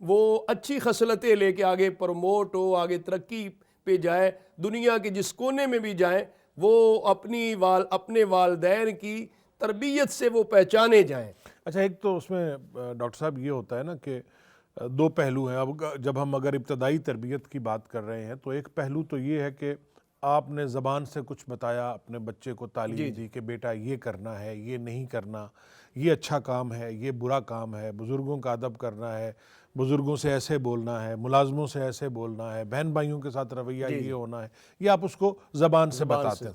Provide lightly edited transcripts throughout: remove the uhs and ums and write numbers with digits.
وہ اچھی خصلتیں لے کے آگے پروموٹ ہو، آگے ترقی پہ جائے، دنیا کے جس کونے میں بھی جائیں وہ اپنے والدین کی تربیت سے وہ پہچانے جائیں۔ اچھا، ایک تو اس میں ڈاکٹر صاحب یہ ہوتا ہے نا کہ دو پہلو ہیں۔ اب جب ہم اگر ابتدائی تربیت کی بات کر رہے ہیں تو ایک پہلو تو یہ ہے کہ آپ نے زبان سے کچھ بتایا، اپنے بچے کو تعلیم دی کہ بیٹا یہ کرنا ہے، یہ نہیں کرنا، یہ اچھا کام ہے، یہ برا کام ہے، بزرگوں کا ادب کرنا ہے، بزرگوں سے ایسے بولنا ہے، ملازموں سے ایسے بولنا ہے، بہن بھائیوں کے ساتھ رویہ یہ ہونا ہے، یہ آپ اس کو زبان سے بتاتے ہیں۔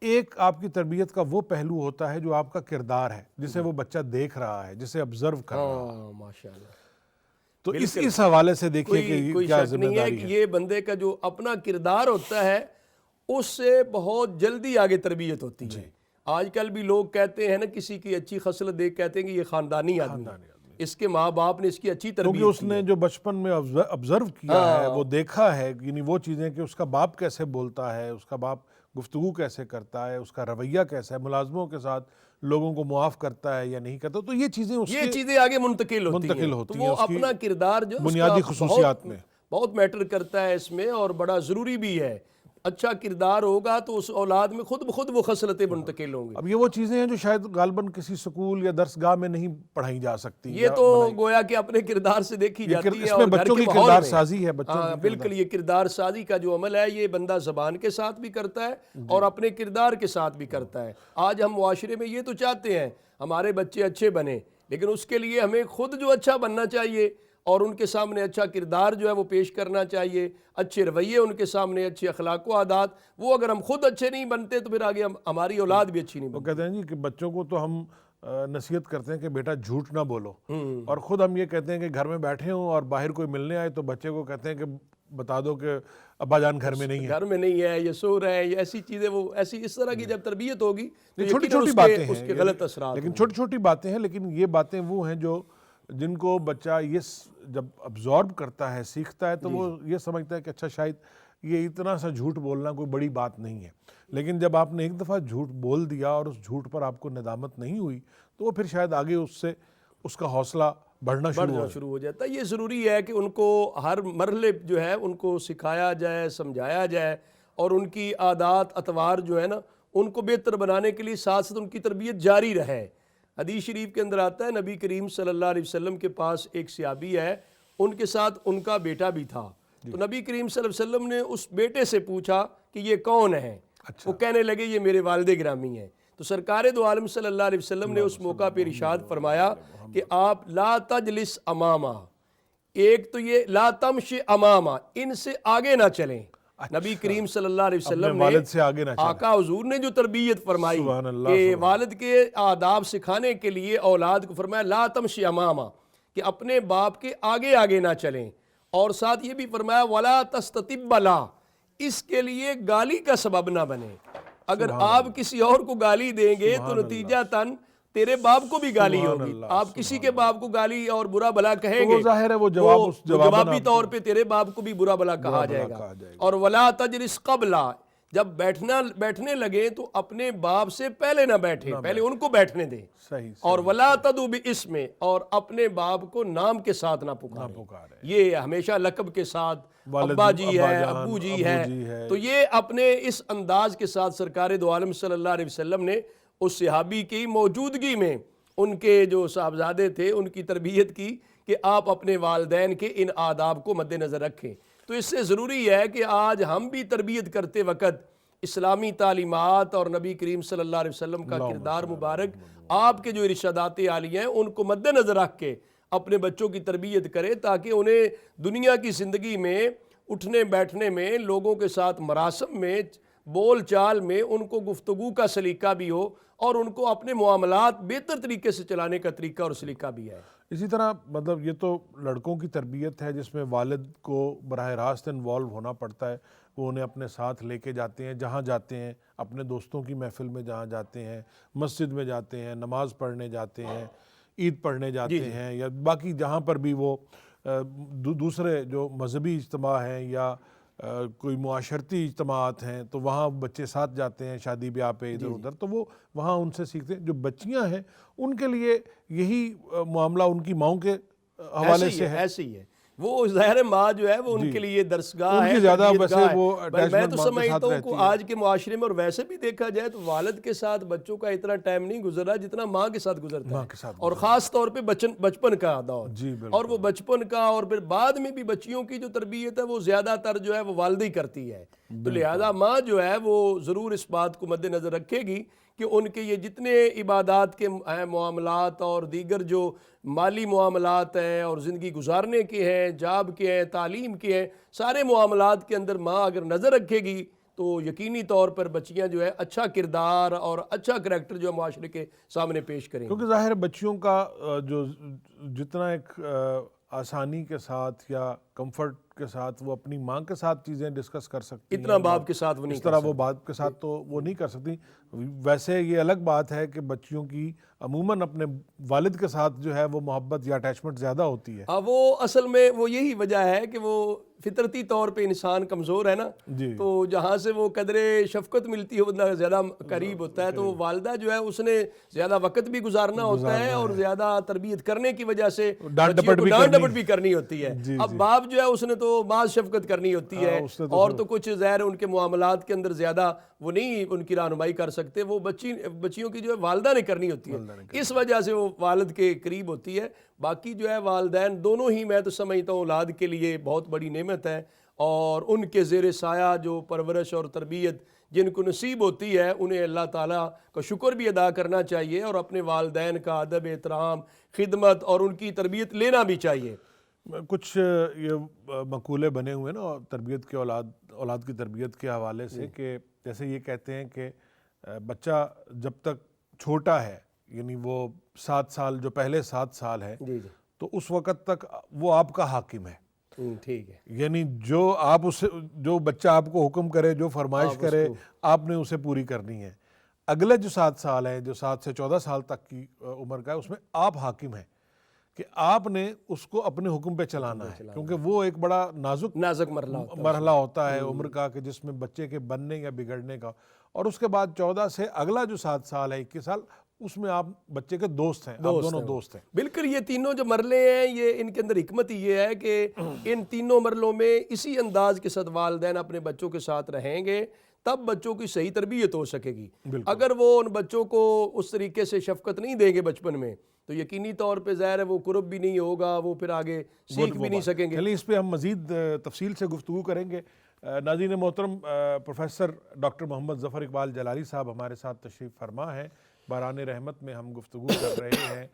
ایک آپ کی تربیت کا وہ پہلو ہوتا ہے جو آپ کا کردار ہے، جسے وہ بچہ دیکھ رہا ہے، جسے آبزرو کر رہا ہے۔ ماشاءاللہ، تو اس حوالے سے دیکھیے کہ کوئی کیا شک ذمہ نہیں ہے داری کہ ہے۔ یہ بندے کا جو اپنا کردار ہوتا ہے اس سے بہت جلدی آگے تربیت ہوتی ہے۔ آج کل بھی لوگ کہتے ہیں نا، کسی کی اچھی خصلت دیکھ کہتے ہیں کہ یہ خاندانی آدمی ہے، اس کے ماں باپ نے اس کی اچھی کیونکہ تربیت اس نے جو بچپن میں آبزرو کیا ہے، وہ دیکھا ہے، یعنی وہ چیزیں کہ اس کا باپ کیسے بولتا ہے، اس کا باپ گفتگو کیسے کرتا ہے، اس کا رویہ کیسا ہے، ملازموں کے ساتھ لوگوں کو معاف کرتا ہے یا نہیں کرتا، تو یہ چیزیں اس یہ چیزیں آگے منتقل ہوتی ہیں۔ تو ہیں وہ اس کی اپنا کردار جو بنیادی خصوصیات میں۔ بہت میٹر کرتا ہے اس میں، اور بڑا ضروری بھی ہے۔ اچھا کردار ہوگا تو اس اولاد میں خود بخود وہ خصلتیں منتقل ہوں گی۔ اب یہ وہ چیزیں ہیں جو شاید غالباً کسی سکول یا درس گاہ میں نہیں پڑھائی جا سکتی۔ یہ تو گویا کہ اپنے کردار سے دیکھی جاتی ہے، اس میں اور گھر بچوں کے کی ماحول کردار میں۔ سازی ہے، بچوں ہاں کی بالکل، یہ کردار سازی کا جو عمل ہے یہ بندہ زبان کے ساتھ بھی کرتا ہے اور اپنے کردار کے ساتھ بھی کرتا ہے۔ آج ہم معاشرے میں یہ تو چاہتے ہیں ہمارے بچے اچھے بنیں، لیکن اس کے لیے ہمیں خود جو اچھا بننا چاہیے اور ان کے سامنے اچھا کردار جو ہے وہ پیش کرنا چاہیے، اچھے رویے ان کے سامنے، اچھے اخلاق و عادات، وہ اگر ہم خود اچھے نہیں بنتے تو پھر آگے ہماری اولاد بھی اچھی نہیں وہ بنتی۔ کہتے ہیں جی کہ بچوں کو تو ہم نصیحت کرتے ہیں کہ بیٹا جھوٹ نہ بولو، اور خود ہم یہ کہتے ہیں کہ گھر میں بیٹھے ہوں اور باہر کوئی ملنے آئے تو بچے کو کہتے ہیں کہ بتا دو کہ ابا جان گھر میں نہیں ہے، گھر میں نہیں ہے، یہ سو رہے ہیں، یہ ایسی چیزیں، وہ ایسی اس طرح کی جب تربیت ہوگی تو یہ چھوٹی یقیناً چھوٹی باتیں ہیں، اس کے غلط اثرات لیکن چھوٹی چھوٹی باتیں ہیں، لیکن یہ باتیں وہ ہیں جو جن کو بچہ یہ جب ابزارب کرتا ہے، سیکھتا ہے، تو وہ یہ سمجھتا ہے کہ اچھا شاید یہ اتنا سا جھوٹ بولنا کوئی بڑی بات نہیں ہے۔ لیکن جب آپ نے ایک دفعہ جھوٹ بول دیا اور اس جھوٹ پر آپ کو ندامت نہیں ہوئی تو وہ پھر شاید آگے اس کا حوصلہ بڑھنا شروع ہو جاتا ہے۔ یہ ضروری ہے کہ ان کو ہر مرحلے جو ہے ان کو سکھایا جائے، سمجھایا جائے، اور ان کی عادات اطوار جو ہے نا ان کو بہتر بنانے کے لیے ساتھ ساتھ ان کی تربیت جاری رہے۔ حدیث شریف کے اندر آتا ہے، نبی کریم صلی اللہ علیہ وسلم کے پاس ایک صحابی ہے، ان کے ساتھ ان کا بیٹا بھی تھا، تو نبی کریم صلی اللہ علیہ وسلم نے اس بیٹے سے پوچھا کہ یہ کون ہے؟ وہ کہنے لگے یہ میرے والد گرامی ہیں۔ تو سرکار دو عالم صلی اللہ علیہ وسلم نے اس موقع پہ ارشاد فرمایا کہ آپ لا تجلس امامہ، ایک تو یہ لا تمش امامہ، ان سے آگے نہ چلیں۔ نبی کریم صلی اللہ علیہ وسلم نے والد سے آگے نہ چلیں۔ آقا حضور نے جو تربیت فرمائی کہ والد کے آداب سکھانے کے لیے اولاد کو فرمایا لا تمش امامہ، کہ اپنے باپ کے آگے آگے نہ چلیں، اور ساتھ یہ بھی فرمایا ولا تستتب لا، اس کے لیے گالی کا سبب نہ بنے۔ اگر آپ کسی اور کو گالی دیں گے تو نتیجہ تن تیرے باپ کو بھی گالی ہوگی۔ آپ کسی کے باپ کو گالی اور برا بھلا کہیں گے، ظاہر ہے وہ جوابی طور پہ تیرے باپ کو بھی برا بھلا کہا جائے گا۔ اور ولا تجلس قبلا، جب بیٹھنے لگے تو اپنے باپ سے پہلے نہ بیٹھے، پہلے ان کو بیٹھنے دیں۔ اور ولا تدعو باسم، اور اپنے باپ کو نام کے ساتھ نہ پکاریں، یہ ہمیشہ لقب کے ساتھ ابا جی ہے، ابو جی ہے۔ تو یہ اپنے اس انداز کے ساتھ سرکار دو عالم صلی اللہ علیہ وسلم نے اس صحابی کی موجودگی میں ان کے جو صاحبزادے تھے ان کی تربیت کی کہ آپ اپنے والدین کے ان آداب کو مد نظر رکھیں۔ تو اس سے ضروری ہے کہ آج ہم بھی تربیت کرتے وقت اسلامی تعلیمات اور نبی کریم صلی اللہ علیہ وسلم کا کردار مبارک، آپ کے جو ارشادات عالیہ ہیں ان کو مد نظر رکھ کے اپنے بچوں کی تربیت کرے، تاکہ انہیں دنیا کی زندگی میں اٹھنے بیٹھنے میں، لوگوں کے ساتھ مراسم میں، بول چال میں ان کو گفتگو کا سلیقہ بھی ہو، اور ان کو اپنے معاملات بہتر طریقے سے چلانے کا طریقہ اور سلیقہ بھی ہے۔ اسی طرح مطلب یہ تو لڑکوں کی تربیت ہے جس میں والد کو براہ راست انوالو ہونا پڑتا ہے، وہ انہیں اپنے ساتھ لے کے جاتے ہیں جہاں جاتے ہیں، اپنے دوستوں کی محفل میں جہاں جاتے ہیں، مسجد میں جاتے ہیں، نماز پڑھنے جاتے ہیں، عید پڑھنے جاتے ہیں، یا باقی جہاں پر بھی وہ دوسرے جو مذہبی اجتماع ہیں یا کوئی معاشرتی اجتماعات ہیں تو وہاں بچے ساتھ جاتے ہیں، شادی بیاہ پہ ادھر ادھر، تو وہ وہاں ان سے سیکھتے ہیں۔ جو بچیاں ہیں ان کے لیے یہی معاملہ ان کی ماؤں کے حوالے سے ہے. ایسے ہی ہے. وہ ظاہر ماں جو ہے وہ ان کے لیے درسگاہ ہے, ان کی زیادہ تربیت ویسے گاہ ہے. وہ میں اٹیچمنٹ تو ماں کے سمجھتا ساتھ ہوں رہتی کہ ہے. آج کے معاشرے میں اور ویسے بھی دیکھا جائے تو والد کے ساتھ بچوں کا اتنا ٹائم نہیں گزر رہا جتنا ماں کے ساتھ گزرتا ماں ہے, کے ساتھ اور خاص طور پہ بچپن کا دور. جی اور وہ بچپن کا اور پھر بعد میں بھی بچیوں کی جو تربیت ہے وہ زیادہ تر جو ہے وہ والدہ ہی کرتی ہے. تو لہذا ماں جو ہے وہ ضرور اس بات کو مد نظر رکھے گی کہ ان کے یہ جتنے عبادات کے ہیں, معاملات اور دیگر جو مالی معاملات ہیں اور زندگی گزارنے کے ہیں, جاب کے ہیں, تعلیم کے ہیں, سارے معاملات کے اندر ماں اگر نظر رکھے گی تو یقینی طور پر بچیاں جو ہے اچھا کردار اور اچھا کریکٹر جو ہے معاشرے کے سامنے پیش کریں گی. کیونکہ ظاہر ہے بچیوں کا جو جتنا ایک آسانی کے ساتھ یا کمفرٹ کے ساتھ وہ اپنی ماں کے ساتھ چیزیں ڈسکس کر سکتی ہیں, اتنا باپ کے ساتھ وہ نہیں اس طرح وہ باپ کے ساتھ تو وہ نہیں کر سکتی. ویسے یہ الگ بات ہے کہ بچیوں کی عموماً اپنے والد کے ساتھ جو ہے وہ محبت یا اٹیچمنٹ زیادہ ہوتی ہے. وہ اصل میں وہ یہی وجہ ہے کہ وہ فطرتی طور پہ انسان کمزور ہے نا, تو جہاں سے وہ قدر شفقت ملتی ہے بندہ زیادہ قریب ہوتا ہے. تو والدہ جو ہے اس نے زیادہ وقت بھی گزارنا ہوتا ہے اور زیادہ تربیت کرنے کی وجہ سے ڈانٹ ڈپٹ بھی کرنی ہوتی ہے. اب باپ جو ہے اس نے تو بعض شفقت کرنی ہوتی ہے, اور تو کچھ ظاہر ان کے معاملات کے اندر زیادہ وہ نہیں ان کی رہنمائی کر سکتے, وہ بچیوں کی جو ہے والدہ نے کرنی ہوتی ہے. اس وجہ سے وہ والد کے قریب ہوتی ہے. باقی جو ہے والدین دونوں ہی میں تو سمجھتا ہوں اولاد کے لیے بہت بڑی نعمت ہے, اور ان کے زیر سایہ جو پرورش اور تربیت جن کو نصیب ہوتی ہے انہیں اللہ تعالیٰ کا شکر بھی ادا کرنا چاہیے, اور اپنے والدین کا ادب, احترام, خدمت اور ان کی تربیت لینا بھی چاہیے. کچھ یہ مقولے بنے ہوئے نا تربیت کے اولاد کی تربیت کے حوالے سے, کہ جیسے یہ کہتے ہیں کہ بچہ جب تک چھوٹا ہے, یعنی وہ 7 سال جو پہلے 7 سال ہے, تو اس وقت تک وہ آپ کا حاکم ہے. ٹھیک ہے, یعنی جو بچہ آپ کو حکم کرے, جو فرمائش کرے, آپ نے اسے پوری کرنی ہے. اگلے جو 7 سال ہے, جو 7 سے 14 سال تک کی عمر کا ہے, اس میں آپ حاکم ہیں کہ آپ نے اس کو اپنے حکم پہ چلانا ہے, کیونکہ وہ ایک بڑا نازک مرحلہ ہوتا ہے عمر کا, کہ جس میں بچے کے بننے یا بگڑنے کا. اور اس کے بعد 14 سے اگلا جو 7 سال ہے, 21 سال, اس میں آپ بچے کے دوست ہیں, آپ دونوں دوست ہیں. بالکل. یہ تینوں جو مرحلے ہیں, یہ ان کے اندر حکمت یہ ہے کہ ان تینوں مرحلوں میں اسی انداز کے ساتھ والدین اپنے بچوں کے ساتھ رہیں گے, تب بچوں کی صحیح تربیت ہو سکے گی. اگر وہ ان بچوں کو اس طریقے سے شفقت نہیں دیں گے بچپن میں, تو یقینی طور پہ ظاہر ہے وہ قرب بھی نہیں ہوگا, وہ پھر آگے سیکھ بھی نہیں سکیں گے. چلیے اس پہ ہم مزید تفصیل سے گفتگو کریں گے. ناظرین محترم, پروفیسر ڈاکٹر محمد ظفر اقبال جلالی صاحب ہمارے ساتھ تشریف فرما ہیں. باران رحمت میں ہم گفتگو کر رہے ہیں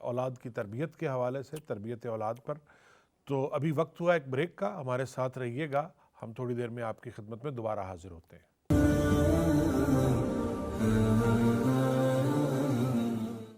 اولاد کی تربیت کے حوالے سے, تربیت اولاد پر. تو ابھی وقت ہوا ایک بریک کا, ہمارے ساتھ رہیے گا, ہم تھوڑی دیر میں آپ کی خدمت میں دوبارہ حاضر ہوتے ہیں.